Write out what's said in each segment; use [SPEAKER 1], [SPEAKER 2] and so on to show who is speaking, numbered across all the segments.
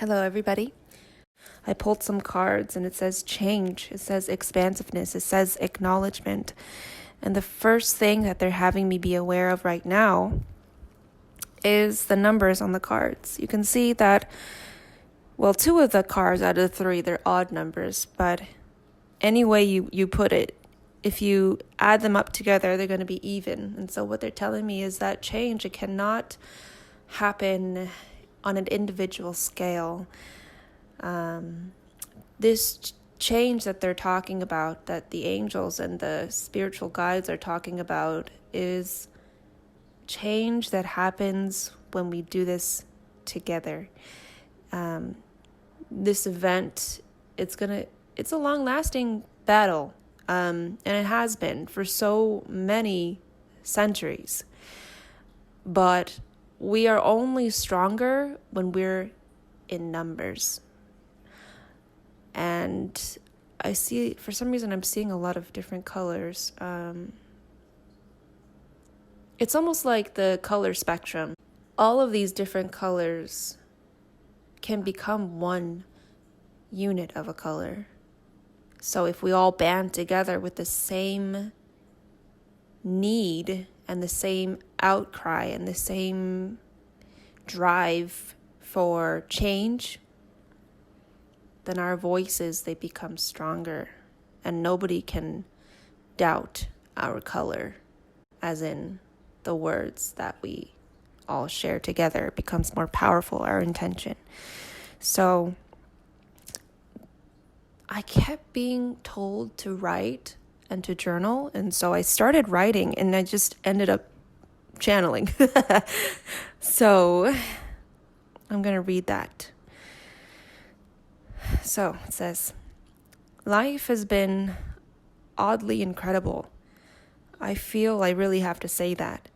[SPEAKER 1] Hello, everybody. I pulled some cards and it says change, it says expansiveness, it says acknowledgement. And the first thing that they're having me be aware of right now is the numbers on the cards. You can see that, well, 2 of the cards out of the 3, they're odd numbers, but any way you put it, if you add them up together, they're going to be even. And so what they're telling me is that change, it cannot happen on an individual scale. This change that they're talking about, that the angels and the spiritual guides are talking about, is change that happens when we do this together. This event, it's a long-lasting battle, and it has been for so many centuries. But we are only stronger when we're in numbers. And I see, for some reason, I'm seeing a lot of different colors. It's almost like the color spectrum. All of these different colors can become one unit of a color. So if we all band together with the same need and the same outcry and the same drive for change, then our voices, they become stronger, and nobody can doubt our color, as in the words that we all share together. It becomes more powerful, our intention. So I kept being told to write and to journal, and so I started writing, and I just ended up channeling. So I'm going to read that. So it says, life has been oddly incredible. I feel I really have to say that.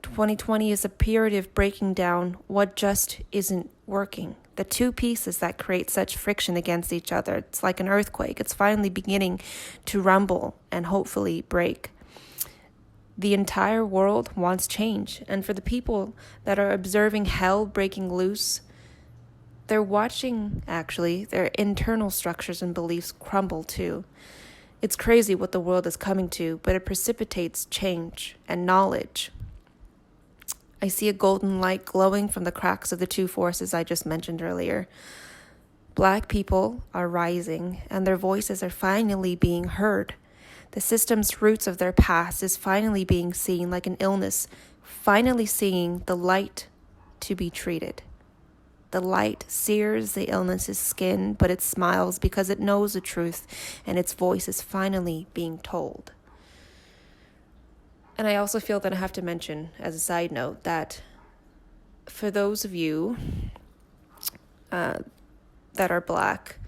[SPEAKER 1] 2020 is a period of breaking down what just isn't working. The two pieces that create such friction against each other. It's like an earthquake. It's finally beginning to rumble and hopefully break. The entire world wants change. And for the people that are observing hell breaking loose, they're watching, actually, their internal structures and beliefs crumble too. It's crazy what the world is coming to, but it precipitates change and knowledge. I see a golden light glowing from the cracks of the two forces I just mentioned earlier. Black people are rising, and their voices are finally being heard. The system's roots of their past is finally being seen like an illness, finally seeing the light to be treated. The light sears the illness's skin, but it smiles because it knows the truth, and its voice is finally being told. And I also feel that I have to mention, as a side note, that for those of you that are Black,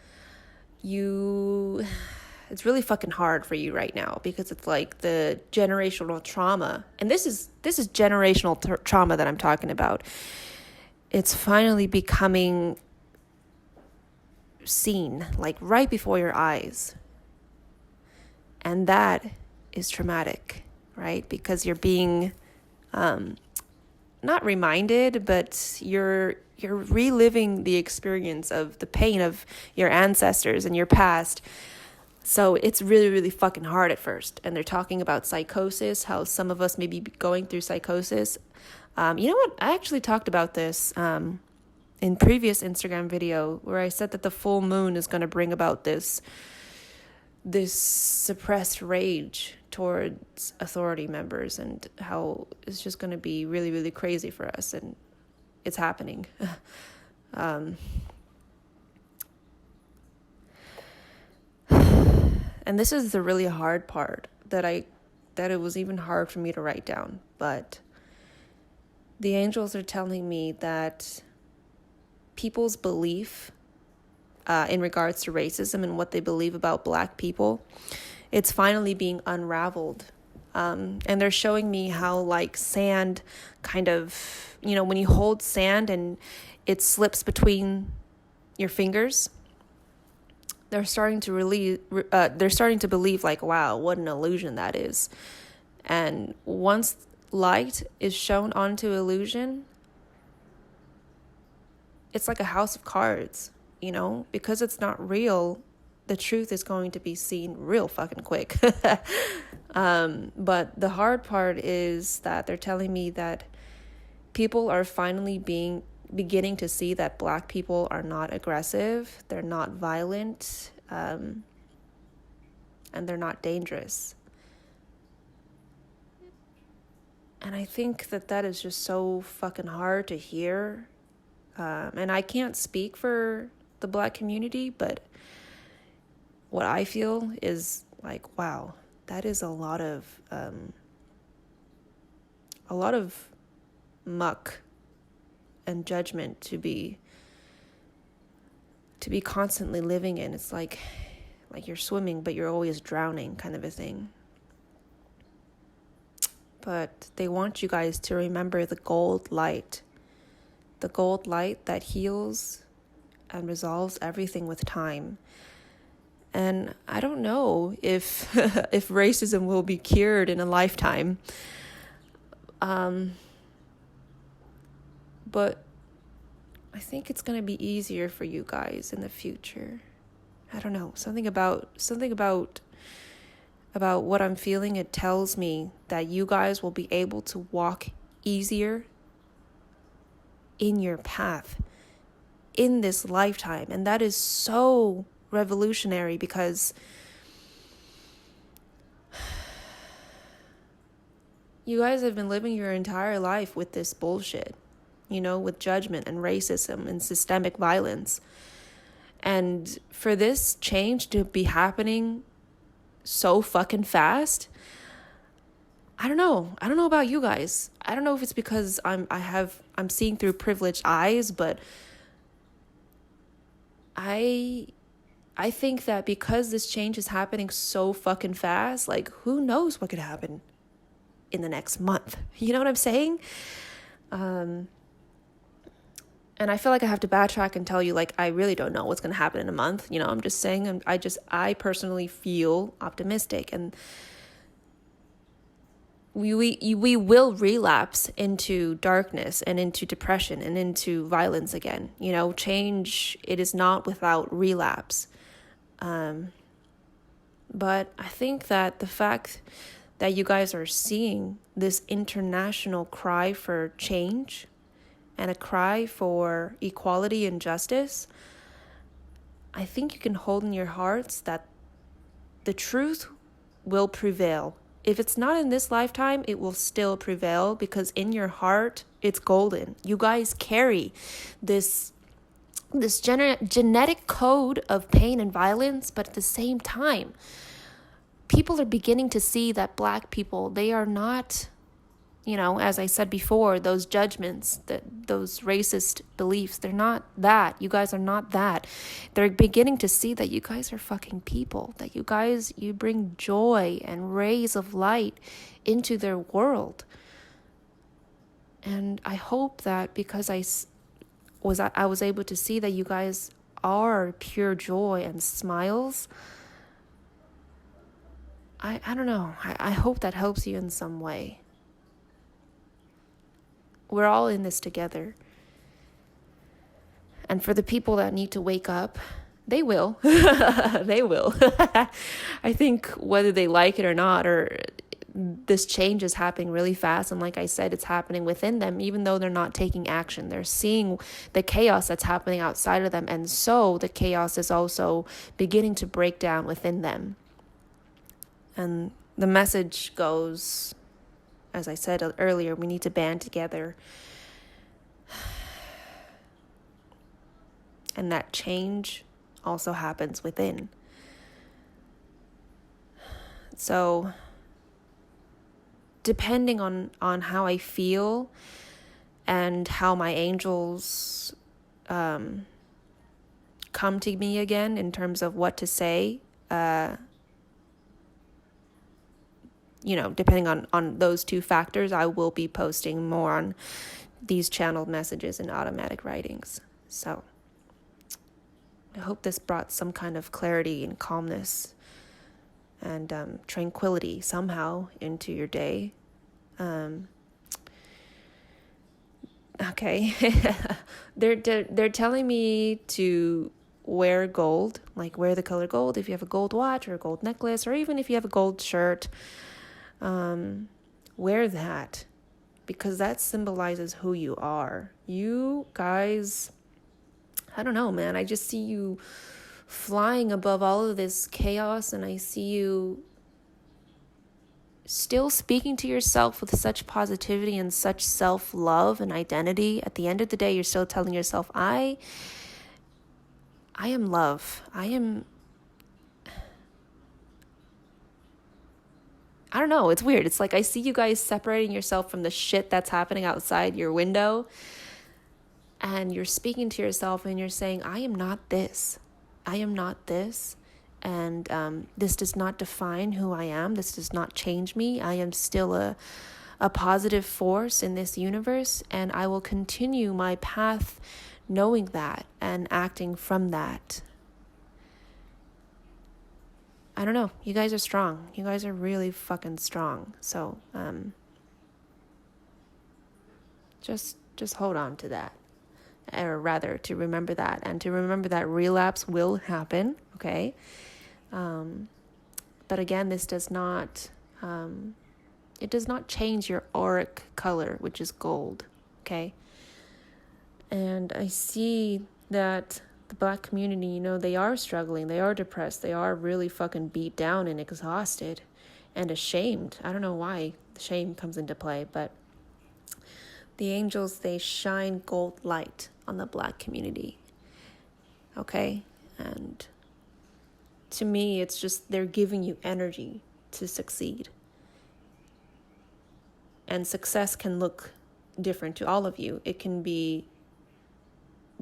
[SPEAKER 1] it's really fucking hard for you right now, because it's like the generational trauma, and this is generational trauma that I'm talking about. It's finally becoming seen, like right before your eyes. And that is traumatic, right? Because you're being not reminded, but you're reliving the experience of the pain of your ancestors and your past. So it's really, really fucking hard at first. And they're talking about psychosis, how some of us may be going through psychosis. You know what? I actually talked about this in previous Instagram video, where I said that the full moon is going to bring about this suppressed rage towards authority members, and how it's just going to be really, really crazy for us, and it's happening. And this is the really hard part that it was even hard for me to write down, but the angels are telling me that people's belief in regards to racism and what they believe about Black people, it's finally being unraveled. And they're showing me how, like, sand kind of, when you hold sand and it slips between your fingers, they're starting to believe, like, wow, what an illusion that is. And once light is shown onto illusion, it's like a house of cards, because it's not real. The truth is going to be seen real fucking quick. But the hard part is that they're telling me that people are finally beginning to see that Black people are not aggressive, they're not violent, and they're not dangerous. And I think that is just so fucking hard to hear. And I can't speak for the Black community, but what I feel is like, wow, that is a lot of muck and judgment to be constantly living in. It's like you're swimming, but you're always drowning, kind of a thing. But they want you guys to remember the gold light that heals and resolves everything with time. And I don't know if if racism will be cured in a lifetime. But I think it's going to be easier for you guys in the future. I don't know, something about what I'm feeling. It tells me that you guys will be able to walk easier in your path in this lifetime. And that is so revolutionary, because you guys have been living your entire life with this bullshit, with judgment and racism and systemic violence. And for this change to be happening so fucking fast, I don't know about you guys. I don't know if it's because I'm seeing through privileged eyes, but I think that because this change is happening so fucking fast, like, who knows what could happen in the next month? You know what I'm saying? And I feel like I have to backtrack and tell you, like, I really don't know what's going to happen in a month. I'm just saying, I personally feel optimistic, and we will relapse into darkness and into depression and into violence again. Change, it is not without relapse. But I think that the fact that you guys are seeing this international cry for change and a cry for equality and justice, I think you can hold in your hearts that the truth will prevail. If it's not in this lifetime, it will still prevail, because in your heart, it's golden. You guys carry this genetic code of pain and violence, but at the same time, people are beginning to see that Black people, they are not, as I said before, those judgments, those racist beliefs, they're not that. You guys are not that. They're beginning to see that you guys are fucking people, that you bring joy and rays of light into their world. And I hope that because I was able to see that you guys are pure joy and smiles, I don't know. I hope that helps you in some way. We're all in this together. And for the people that need to wake up, they will. They will. I think whether they like it or not, or this change is happening really fast. And like I said, it's happening within them, even though they're not taking action. They're seeing the chaos that's happening outside of them. And so the chaos is also beginning to break down within them. And the message goes, as I said earlier, we need to band together. And that change also happens within. So, depending on how I feel and how my angels come to me again in terms of what to say, depending on those two factors, I will be posting more on these channeled messages and automatic writings. So I hope this brought some kind of clarity and calmness and tranquility somehow into your day. Okay. They're telling me to wear gold, like wear the color gold if you have a gold watch or a gold necklace, or even if you have a gold shirt, wear that, because that symbolizes who you are. You guys, I don't know, man. I just see you flying above all of this chaos, and I see you still speaking to yourself with such positivity and such self-love and identity. At the end of the day, you're still telling yourself, I am love. I don't know, it's weird. It's like I see you guys separating yourself from the shit that's happening outside your window, and you're speaking to yourself and you're saying, I am not this. I am not this. And this does not define who I am. This does not change me. I am still a positive force in this universe, and I will continue my path knowing that and acting from that. I don't know. You guys are strong. You guys are really fucking strong. So just hold on to that. Or rather, to remember that, and to remember that relapse will happen, okay? But again, this does not, it does not change your auric color, which is gold, okay? And I see that the Black community, they are struggling, they are depressed, they are really fucking beat down and exhausted and ashamed. I don't know why the shame comes into play, but the angels, they shine gold light on the Black community, okay? And to me, it's just they're giving you energy to succeed. And success can look different to all of you. It can be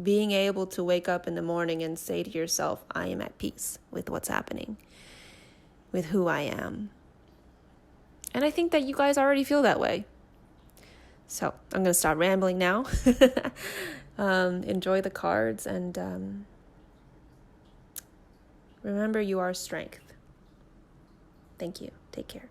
[SPEAKER 1] being able to wake up in the morning and say to yourself, I am at peace with what's happening, with who I am. And I think that you guys already feel that way. So I'm going to stop rambling now. Enjoy the cards, and remember, you are strength. Thank you. Take care.